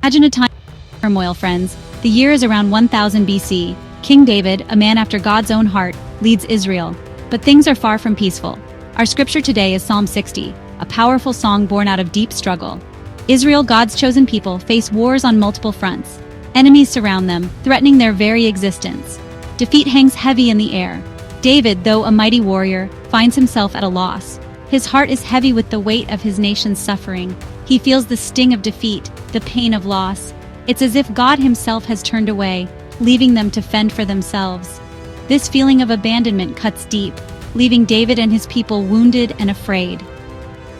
Imagine a time of turmoil, friends. The year is around 1000 BC. King David, a man after God's own heart, leads Israel. But things are far from peaceful. Our scripture today is Psalm 60, a powerful song born out of deep struggle. Israel, God's chosen people, face wars on multiple fronts. Enemies surround them, threatening their very existence. Defeat hangs heavy in the air. David, though a mighty warrior, finds himself at a loss. His heart is heavy with the weight of his nation's suffering. He feels the sting of defeat, the pain of loss. It's as if God himself has turned away, leaving them to fend for themselves. This feeling of abandonment cuts deep, leaving David and his people wounded and afraid.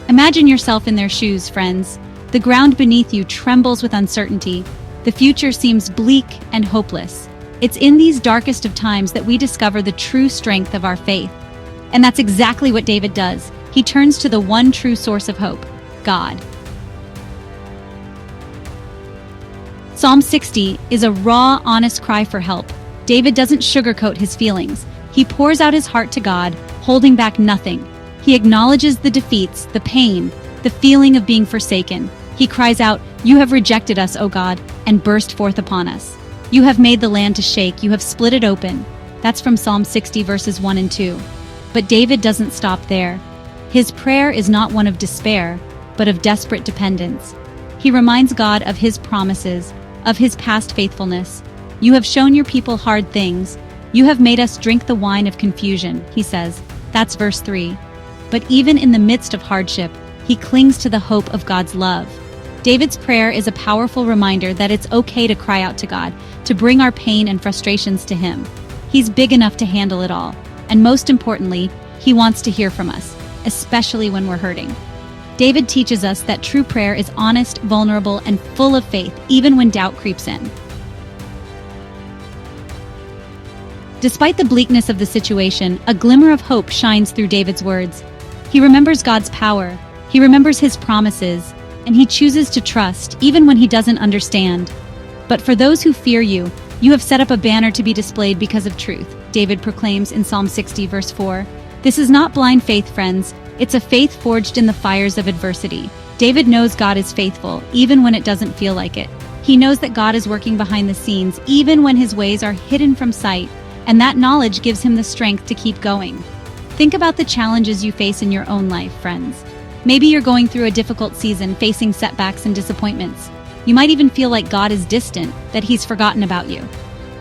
Imagine yourself in their shoes, friends. The ground beneath you trembles with uncertainty. The future seems bleak and hopeless. It's in these darkest of times that we discover the true strength of our faith. And that's exactly what David does. He turns to the one true source of hope, God. Psalm 60 is a raw, honest cry for help. David doesn't sugarcoat his feelings. He pours out his heart to God, holding back nothing. He acknowledges the defeats, the pain, the feeling of being forsaken. He cries out, "You have rejected us, O God," and burst forth upon us. "You have made the land to shake, you have split it open." That's from Psalm 60 verses 1 and 2. But David doesn't stop there. His prayer is not one of despair, but of desperate dependence. He reminds God of his promises, of his past faithfulness. "You have shown your people hard things. You have made us drink the wine of confusion," he says. That's verse 3. But even in the midst of hardship, he clings to the hope of God's love. David's prayer is a powerful reminder that it's okay to cry out to God, to bring our pain and frustrations to him. He's big enough to handle it all. And most importantly, he wants to hear from us, especially when we're hurting. David teaches us that true prayer is honest, vulnerable, and full of faith, even when doubt creeps in. Despite the bleakness of the situation, a glimmer of hope shines through David's words. He remembers God's power, he remembers his promises, and he chooses to trust, even when he doesn't understand. "But for those who fear you, you have set up a banner to be displayed because of truth," David proclaims in Psalm 60 verse 4. This is not blind faith, friends. It's a faith forged in the fires of adversity. David knows God is faithful, even when it doesn't feel like it. He knows that God is working behind the scenes, even when his ways are hidden from sight, and that knowledge gives him the strength to keep going. Think about the challenges you face in your own life, friends. Maybe you're going through a difficult season, facing setbacks and disappointments. You might even feel like God is distant, that he's forgotten about you.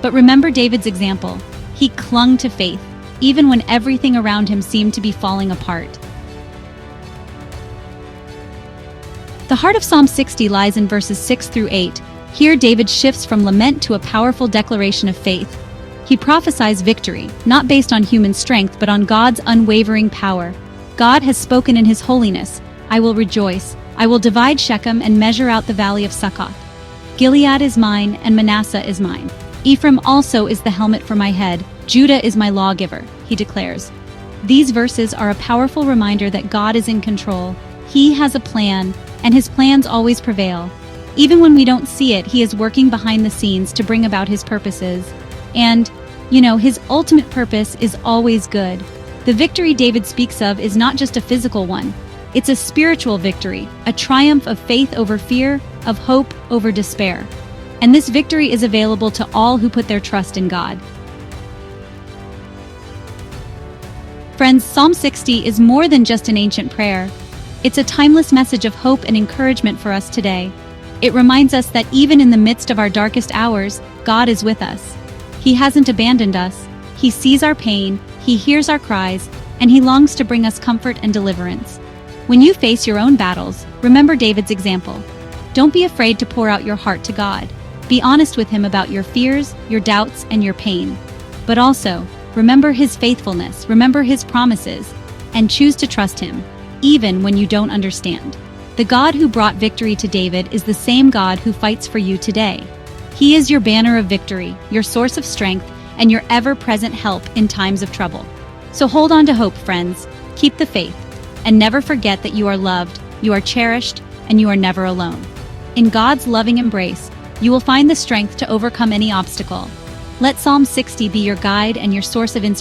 But remember David's example. He clung to faith, even when everything around him seemed to be falling apart. The heart of Psalm 60 lies in verses 6 through 8. Here David shifts from lament to a powerful declaration of faith. He prophesies victory, not based on human strength, but on God's unwavering power. God has spoken in his holiness. "I will rejoice. I will divide Shechem and measure out the valley of Succoth. Gilead is mine, and Manasseh is mine. Ephraim also is the helmet for my head. Judah is my lawgiver," he declares. These verses are a powerful reminder that God is in control. He has a plan, and his plans always prevail. Even when we don't see it, he is working behind the scenes to bring about his purposes. And, his ultimate purpose is always good. The victory David speaks of is not just a physical one. It's a spiritual victory, a triumph of faith over fear, of hope over despair. And this victory is available to all who put their trust in God. Friends, Psalm 60 is more than just an ancient prayer. It's a timeless message of hope and encouragement for us today. It reminds us that even in the midst of our darkest hours, God is with us. He hasn't abandoned us. He sees our pain, he hears our cries, and he longs to bring us comfort and deliverance. When you face your own battles, remember David's example. Don't be afraid to pour out your heart to God. Be honest with him about your fears, your doubts, and your pain. But also, remember his faithfulness, remember his promises, and choose to trust him, even when you don't understand. The God who brought victory to David is the same God who fights for you today. He is your banner of victory, your source of strength, and your ever-present help in times of trouble. So hold on to hope, friends. Keep the faith. And never forget that you are loved, you are cherished, and you are never alone. In God's loving embrace, you will find the strength to overcome any obstacle. Let Psalm 60 be your guide and your source of inspiration.